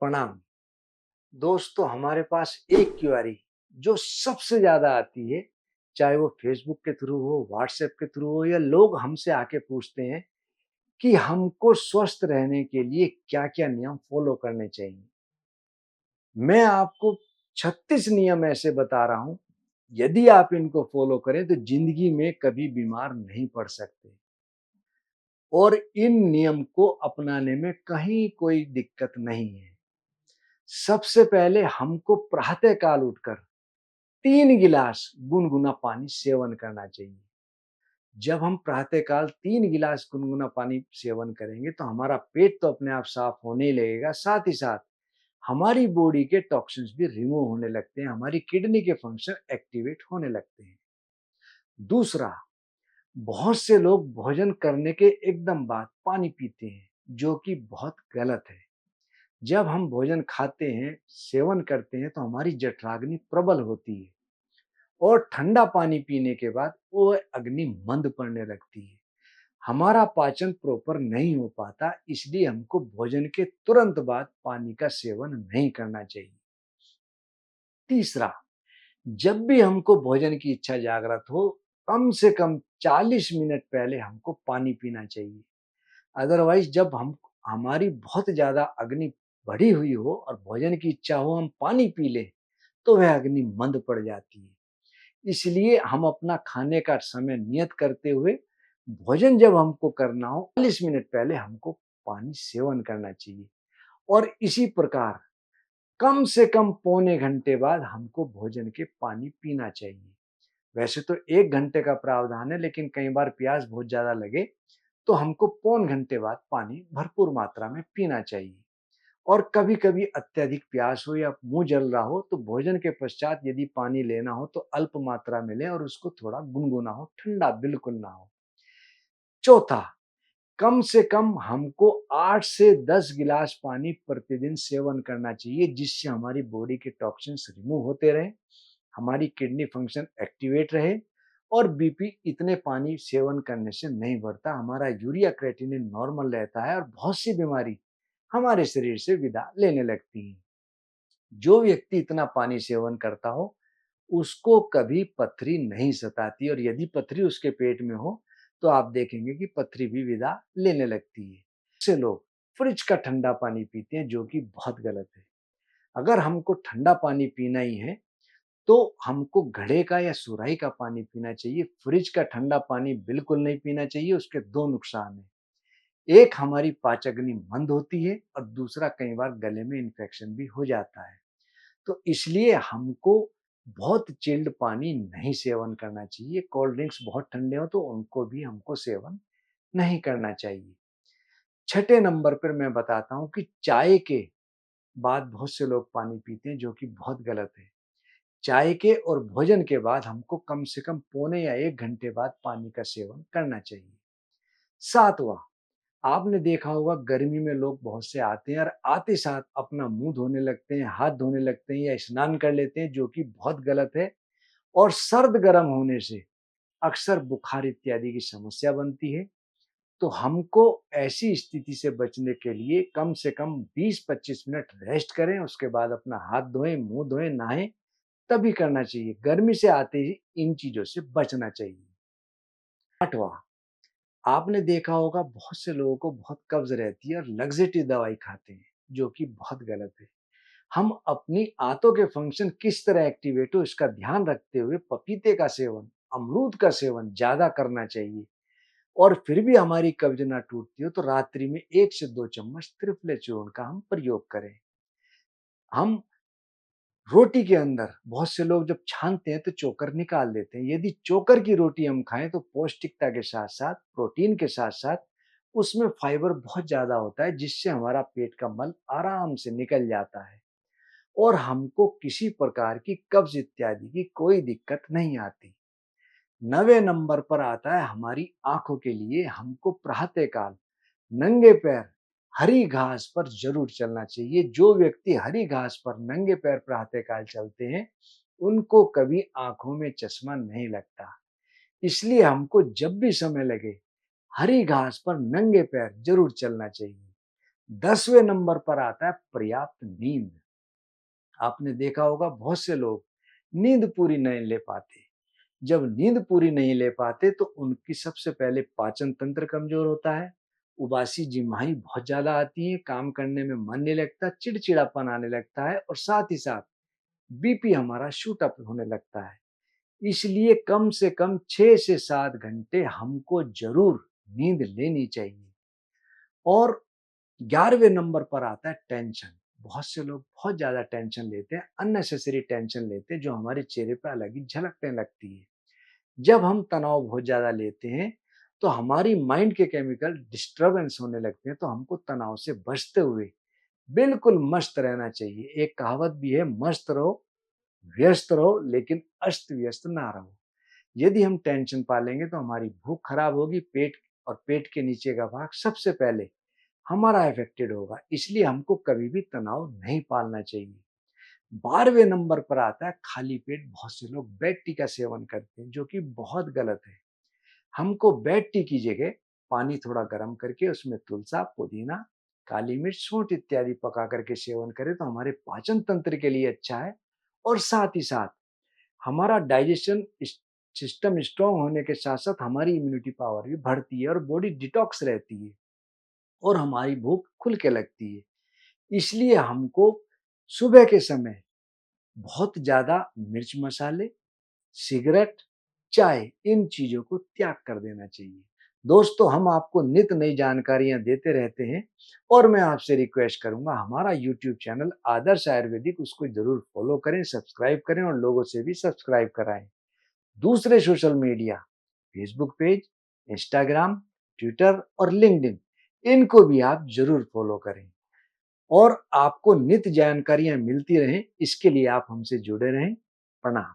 प्रणाम। दोस्तों, हमारे पास एक क्वेरी जो सबसे ज्यादा आती है, चाहे वो फेसबुक के थ्रू हो, व्हाट्सएप के थ्रू हो, या लोग हमसे आके पूछते हैं कि हमको स्वस्थ रहने के लिए क्या क्या नियम फॉलो करने चाहिए। मैं आपको 36 नियम ऐसे बता रहा हूं, यदि आप इनको फॉलो करें तो जिंदगी में कभी बीमार नहीं पड़ सकते, और इन नियम को अपनाने में कहीं कोई दिक्कत नहीं है। सबसे पहले हमको प्रातःकाल उठकर 3 गिलास गुनगुना पानी सेवन करना चाहिए। जब हम प्रातःकाल 3 गिलास गुनगुना पानी सेवन करेंगे तो हमारा पेट तो अपने आप साफ होने ही लगेगा, साथ ही साथ हमारी बॉडी के टॉक्सिन्स भी रिमूव होने लगते हैं, हमारी किडनी के फंक्शन एक्टिवेट होने लगते हैं। दूसरा, बहुत से लोग भोजन करने के एकदम बाद पानी पीते हैं, जो कि बहुत गलत है। जब हम भोजन खाते हैं, सेवन करते हैं, तो हमारी जठराग्नि प्रबल होती है, और ठंडा पानी पीने के बाद वो अग्नि मंद पड़ने लगती है। हमारा पाचन प्रॉपर नहीं हो पाता, इसलिए हमको भोजन के तुरंत बाद पानी का सेवन नहीं करना चाहिए। तीसरा, जब भी हमको भोजन की इच्छा जागृत हो, कम से कम 40 मिनट पहले हमको पानी पीना चाहिए। अदरवाइज जब हम हमारी बहुत ज्यादा अग्नि बढ़ी हुई हो और भोजन की इच्छा हो, हम पानी पी लें, तो वह अग्नि मंद पड़ जाती है। इसलिए हम अपना खाने का समय नियत करते हुए भोजन जब हमको करना हो, 40 मिनट पहले हमको पानी सेवन करना चाहिए, और इसी प्रकार कम से कम पौने घंटे बाद हमको भोजन के पानी पीना चाहिए। वैसे तो 1 घंटे का प्रावधान है, लेकिन कई बार प्यास बहुत ज्यादा लगे तो हमको पौन घंटे बाद पानी भरपूर मात्रा में पीना चाहिए। और कभी-कभी अत्यधिक प्यास हो या मुंह जल रहा हो, तो भोजन के पश्चात यदि पानी लेना हो तो अल्प मात्रा में लें, और उसको थोड़ा गुनगुना हो, ठंडा बिल्कुल ना हो। चौथा, कम से कम हमको 8 से 10 गिलास पानी प्रतिदिन सेवन करना चाहिए, जिससे हमारी बॉडी के टॉक्सिन्स रिमूव होते रहें, हमारी किडनी फंक्शन एक्टिवेट रहे, और बीपी इतने पानी सेवन करने से नहीं बढ़ता, हमारा यूरिया क्रेटिनिन नॉर्मल रहता है, और बहुत सी बीमारी हमारे शरीर से विदा लेने लगती है। जो व्यक्ति इतना पानी सेवन करता हो, उसको कभी पथरी नहीं सताती, और यदि पथरी उसके पेट में हो तो आप देखेंगे कि पथरी भी विदा लेने लगती है। से लोग फ्रिज का ठंडा पानी पीते हैं, जो कि बहुत गलत है। अगर हमको ठंडा पानी पीना ही है तो हमको घड़े का या सुराही का पानी पीना चाहिए। फ्रिज का ठंडा पानी बिल्कुल नहीं पीना चाहिए, उसके दो नुकसान हैं। एक, हमारी पाचन मंद होती है, और दूसरा, कई बार गले में इन्फेक्शन भी हो जाता है। तो इसलिए हमको बहुत चिल्ड पानी नहीं सेवन करना चाहिए। कोल्ड ड्रिंक्स बहुत ठंडे हो तो उनको भी हमको सेवन नहीं करना चाहिए। छठे नंबर पर मैं बताता हूँ कि चाय के बाद बहुत से लोग पानी पीते हैं, जो कि बहुत गलत है। चाय के और भोजन के बाद हमको कम से कम पौने या 1 घंटे बाद पानी का सेवन करना चाहिए। सातवां, आपने देखा होगा गर्मी में लोग बहुत से आते हैं और आते साथ अपना मुंह धोने लगते हैं, हाथ धोने लगते हैं या स्नान कर लेते हैं, जो कि बहुत गलत है, और सर्द गर्म होने से अक्सर बुखार इत्यादि की समस्या बनती है। तो हमको ऐसी स्थिति से बचने के लिए कम से कम 20-25 मिनट रेस्ट करें, उसके बाद अपना हाथ धोएं, मुंह धोएं, नहाएं, तभी करना चाहिए। गर्मी से आते ही इन चीजों से बचना चाहिए। आठवां, आपने देखा होगा बहुत से लोगों को बहुत कब्ज रहती है और लग्जेटिव दवाई खाते हैं, जो कि बहुत गलत है। हम अपनी आंतों के फंक्शन किस तरह एक्टिवेट हो, इसका ध्यान रखते हुए पपीते का सेवन, अमरूद का सेवन ज्यादा करना चाहिए। और फिर भी हमारी कब्ज ना टूटती हो तो रात्रि में 1 से 2 चम्मच त्रिफला चूर्ण का हम प्रयोग करें। हम रोटी के अंदर बहुत से लोग जब छानते हैं तो चोकर निकाल देते हैं। यदि चोकर की रोटी हम खाएं तो पौष्टिकता के साथ साथ, प्रोटीन के साथ साथ, उसमें फाइबर बहुत ज्यादा होता है, जिससे हमारा पेट का मल आराम से निकल जाता है, और हमको किसी प्रकार की कब्ज इत्यादि की कोई दिक्कत नहीं आती। 9वें नंबर पर आता है हमारी आंखों के लिए, हमको प्रातःकाल नंगे पैर हरी घास पर जरूर चलना चाहिए। जो व्यक्ति हरी घास पर नंगे पैर प्रातःकाल चलते हैं, उनको कभी आंखों में चश्मा नहीं लगता। इसलिए हमको जब भी समय लगे, हरी घास पर नंगे पैर जरूर चलना चाहिए। 10वें नंबर पर आता है पर्याप्त नींद। आपने देखा होगा बहुत से लोग नींद पूरी नहीं ले पाते। जब नींद पूरी नहीं ले पाते तो उनकी सबसे पहले पाचन तंत्र कमजोर होता है, उबासी जिम्हाई बहुत ज्यादा आती है, काम करने में मन नहीं लगता, चिड़चिड़ापन आने लगता है और साथ ही साथ बीपी हमारा शूट अप होने लगता है। इसलिए कम से कम 6 से 7 घंटे हमको जरूर नींद लेनी चाहिए। और 11वें नंबर पर आता है टेंशन। बहुत से लोग बहुत ज्यादा टेंशन लेते हैं, अननेसेसरी टेंशन लेते हैं, जो हमारे चेहरे पर अलग ही झलकने लगती है। जब हम तनाव बहुत ज्यादा लेते हैं तो हमारी माइंड के केमिकल डिस्टरबेंस होने लगते हैं, तो हमको तनाव से बचते हुए बिल्कुल मस्त रहना चाहिए। एक कहावत भी है, मस्त रहो व्यस्त रहो लेकिन अस्त व्यस्त ना रहो। यदि हम टेंशन पालेंगे तो हमारी भूख खराब होगी, पेट और पेट के नीचे का भाग सबसे पहले हमारा अफेक्टेड होगा। इसलिए हमको कभी भी तनाव नहीं पालना चाहिए। 12वें नंबर पर आता है खाली पेट। बहुत से लोग बेड टी का सेवन करते हैं, जो कि बहुत गलत है। हमको बेड टी की जगह पानी थोड़ा गर्म करके उसमें तुलसा, पुदीना, काली मिर्च, सूंठ इत्यादि पका करके सेवन करें तो हमारे पाचन तंत्र के लिए अच्छा है। और साथ ही साथ हमारा डाइजेशन सिस्टम स्ट्रांग होने के साथ साथ हमारी इम्यूनिटी पावर भी बढ़ती है और बॉडी डिटॉक्स रहती है और हमारी भूख खुल के लगती है। इसलिए हमको सुबह के समय बहुत ज्यादा मिर्च मसाले, सिगरेट, चाय, इन चीजों को त्याग कर देना चाहिए। दोस्तों, हम आपको नित नई जानकारियां देते रहते हैं और मैं आपसे रिक्वेस्ट करूंगा हमारा यूट्यूब चैनल आदर्श आयुर्वेदिक, उसको जरूर फॉलो करें, सब्सक्राइब करें और लोगों से भी सब्सक्राइब कराएं। दूसरे social media, Facebook page, Instagram, Twitter और लिंक्डइन, इनको भी आप जरूर फॉलो करें और आपको नित्य जानकारियां मिलती रहें, इसके लिए आप हमसे जुड़े रहें। प्रणाम।